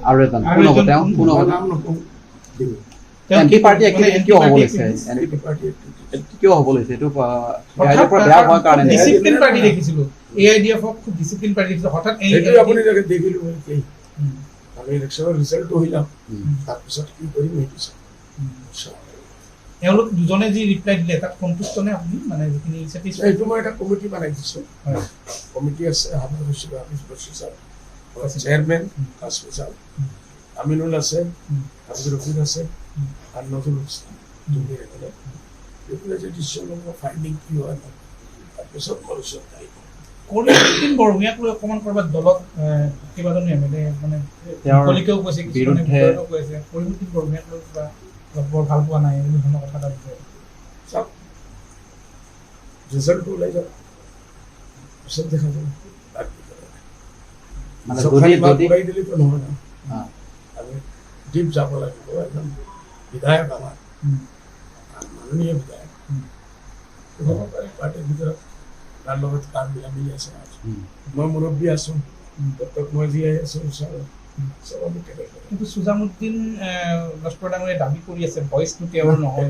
আৰু এজন কোন হ'ব নাম নকওঁ এনপি পাৰ্টি এক্টিভিটি কিয় হ'ব লৈছে কিয় হ'ব লৈছে এইটো ইয়াৰ পৰা বেয়া হোৱাৰ কাৰণে ডিসিপ্লিন পাৰ্টি দেখিছিলো এআইডিএফ খুব ডিসিপ্লিন পাৰ্টি দেখিছিলো হঠাৎ এই আপুনি দেখিলো কি আমি ইলেকশ্যনৰ ৰিজাল্টটো হইলাম তাৰপিছত কি কৰিম সেইটো এওঁলোক দুজনে যি ৰিপ্লাই দিলে তাত সন্তুষ্ট নে আপুনি মানে যিখিনি চেটিছফাইড এইটো মই এটা কমিটি বনাই দিছোঁ কমিটি আছে Habib Bashir sir chairman Kashmir sir Aminul আছে আব্দুল ৰফিক আছে আৰু নজৰুল ইসলাম তুমি এখানে এগুলো যে ডিসিশন ফাইন্ডিং কি হয় তাৰপিছত মৰুচত আহিব কৰিম বৰভূঞাক লৈ অকণমান কৰবাত দলত কেইবাজন এমএলএ মানে কলিকেও কৈছে কিছুমানে বিৰোধীও কৈছে কৰিম বৰভূঞাক লৈ কিবা বৰ ভাল পোৱা নাই এই ধৰণৰ কথা এটা আছে সব ৰিজাল্ট ওলাই যাব পিছত দেখা যাব মানে যদি ওলাই দিলে তো নহয় না আমি ডিপ যাব লাগিব একদম বিধায়ক আমাৰ মাননীয় বিধায়ক পাৰ্টিৰ ভিতৰত তাৰ লগত কাম মিলি আছে মই মুৰব্বী আছো মই জীয়াই আছো কিন্তু সুজামুদ্দিন লস্কৰ ডাঙৰীয়াই দাবী কৰি আছে ভইচটো তেওঁৰ নহয়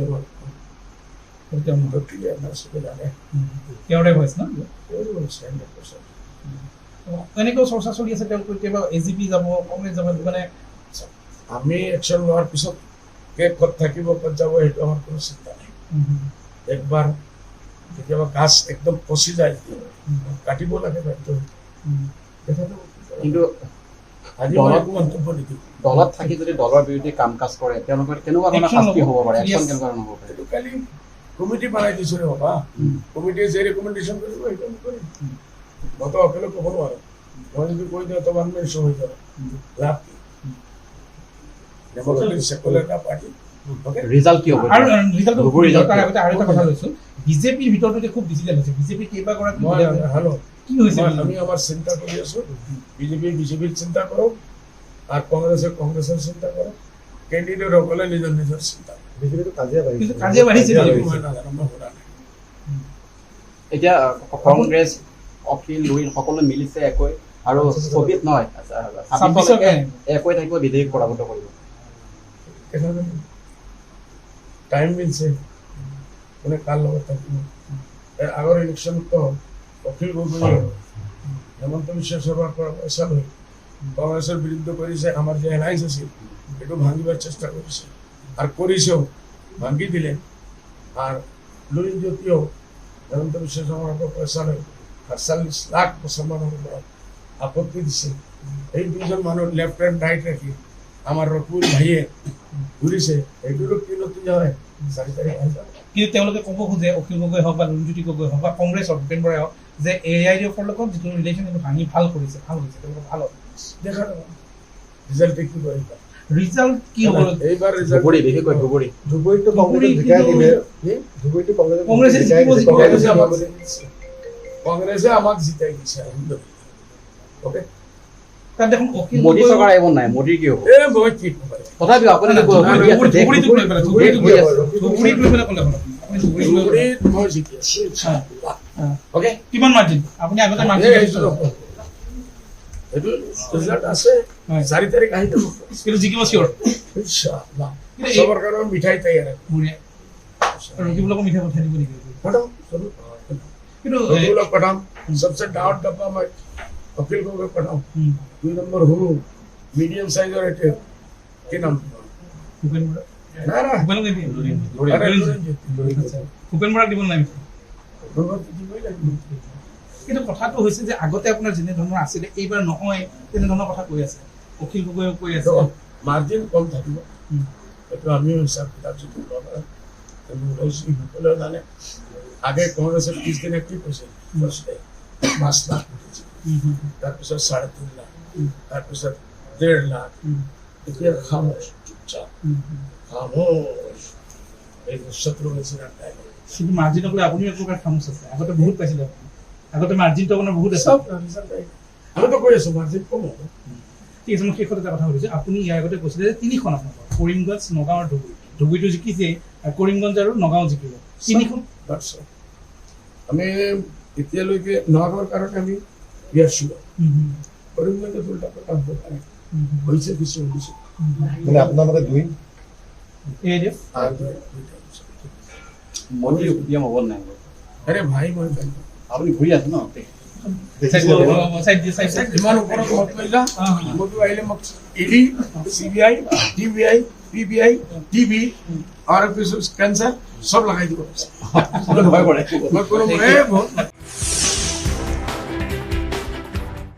তেওঁৰে ভইচ ন এনেকেও চৰ্চা চলি আছে তেওঁ কেতিয়াবা এজিপি যাব কংগ্ৰেছ যাব মানে আমি একশ্যন লোৱাৰ পিছত ক'ত থাকিব ক'ত যাব সেইটো আমাৰ কোনো চিন্তা নাই একবাৰ কেতিয়াবা গাছ একদম পচি যায় কাটিব লাগে কিন্তু দলত থাকি যদি দলৰ বিৰুদ্ধে কাম কাজ কৰে তেওঁলোকৰ কেনেকুৱা ধৰণৰ শাস্তি হ'ব পাৰে একশ্যন কেনেকুৱা ধৰণৰ হ'ব পাৰে এইটো কালি কমিটি বনাই দিছোঁ ৰে বাবা কমিটিয়ে যে ৰিকমেণ্ডেশ্যন কৰিব সেইটো আমি কৰিম মইতো অকলে ক'ব নোৱাৰোঁ মই যদি কৈ দিওঁ তো মানুহ ইছ্যু হৈ যাব লাভ কি ডেম'ক্ৰেটিক সেকুলাৰ এটা পাৰ্টি ৰিজাল্ট কি হ'ব আৰু ৰিজাল্টৰ আগতে আৰু এটা কথা লৈছোঁ বিজেপিৰ ভিতৰতে খুব ডিচিজন হৈছে বিজেপি কেইবাগৰাকী হেল্ল' কি হৈছে আমি আমাৰ চিন্তা কৰি আছোঁ বিজেপিৰ চিন্তা কৰক আৰু কংগ্ৰেছৰ চিন্তা কৰক কেণ্ডিডেটসকলে নিজৰ চিন্তা কাজিয়া বাঢ়িছে এতিয়া কংগ্ৰেছ অখিল লুইন সকলো মিলিছে একৈ আৰু ছবিত নহয় একৈ থাকিব বিধেয়ক পৰাভূত কৰিব টাইম মিলছে কোনে কাৰ লগত থাকিব আগৰ ইলেকশ্যনতো অখিল গগৈ হেমন্ত বিশ্ব শৰ্মাৰ পৰা পইচা লৈ কংগ্ৰেছৰ বিৰুদ্ধে কৰিছে আমাৰ যে এলায়েন্স আছিল সেইটো ভাঙিবৰ চেষ্টা কৰিছে আৰু কৰিছেও ভাঙি দিলে আৰু লুইন জ্যোতিও হেমন্ত বিশ্ব শৰ্মাৰ পৰা পইচা লৈ ৪৮ লাখ মুছলমানৰ ওপৰত আপত্তি দিছে এই দুজন মানুহ লেফ্ট এণ্ড ৰাইট ৰাখি আমাৰ ৰকুল ভাইয়ে ঘূৰিছে এইটোৰো কি নতুন হয় ৪ তাৰিখ কিন্তু তেওঁলোকে ক'ব খোজে অখিল গগৈ হওক বা লুৰিণজ্যোতি গগৈ হওক বা কংগ্ৰেছ হওক ভূপেন বৰাই হওক যে এআইডিএফৰ লগত যিটো ৰিলেশ্যন সেইটো ভাঙি ভাল হৈছে তেওঁলোকে ভাল দেখা যাব ৰিজাল্ট কি কৰে ৰিজাল্ট কি হ'ব এইবাৰ ধুবুৰী বিশেষকৈ ধুবুৰীটো কংগ্ৰেছে কংগ্ৰেছে আমাক জিতাই দিছে ওকে তাত দেখোন অখিল মোদী চৰকাৰ আহিব নাই মোদীৰ কি হ'ব মই কি তথাপিও আপুনি মই জিতি আছো ওকে কিমান মাৰ্জিন আপুনি আগতে মাৰ্জিন এইটো ৰিজাল্ট আছে ৪ তাৰিখ আহি যাব কিন্তু জিকিব চিয়ৰ ইনশাআল্লাহ সবৰ কাৰণে মিঠাই তৈয়াৰ ৰকিবুলকো মিঠাই পঠাই দিব নেকি কিন্তু ৰকিবুলক পঠাম সবচে ডাঙৰ ডাব্বা মই অখিল গগৈ পঠাম 2 নম্বৰ সৰু মিডিয়াম সাইজৰ এটা কি নাম ভূপেন বৰা না না ভূপেন বৰাক দিব নাই কিন্তু কথাটো হৈছে যে আগতে আপোনাৰ যেনে ধৰণৰ আছিলে এইবাৰ নহয় তেনে ধৰণৰ কথা কৈ আছে অখিল গগৈ কৈ আছে মাৰ্জিন কম থাকিব এইটো আমিও হিচাপ কিতাপ যিটো সকলেও জানে আগে কংগ্ৰেছে 30 দিনে কি কৈছিল 5 লাখ তাৰপিছত 3.5 লাখ তাৰপিছত 1.5 লাখ এতিয়া খামোশ চুপচাপ খামোশ এই শত্ৰু নিচিনা টাইম কিন্তু মাৰ্জিনক লৈ আপুনি এক প্ৰকাৰ খামোশ আছে আগতে বহুত পাইছিলে আগতে মাৰ্জিনটো আপোনাৰ বহুত আছে আমিতো কৈ আছো মাৰ্জিন কম হ'ব ঠিক আছে মই শেষত এটা কথা সুধিছোঁ আপুনি ইয়াৰ আগতে কৈছিলে যে 3খন আপোনালোকৰ কৰিমগঞ্জ নগাঁও আৰু ধুবুৰীটো জিকিছে কৰিমগঞ্জ আৰু নগাঁও জিকিব 3খন আমি এতিয়ালৈকে নগাঁৱৰ কাৰণে আমি বিয়াৰ ছিল কৰিমগঞ্জত উল্টা কথা হ'ব পাৰে হৈছে কিছু হৈছে মানে আপোনাৰ মতে দুই এই দিয়ক মন্ত্ৰী পিএম হ'ব নাই আৰে ভাই মই ভাই আপুনি ঘূৰি আছে ন ইমান ওপৰত মত কৰিলা মইতো আহিলে মোক ED CBI TBI PBI TB আৰু কিছু কেঞ্চাৰ চব লগাই দিব ভয় কৰে মই কোনো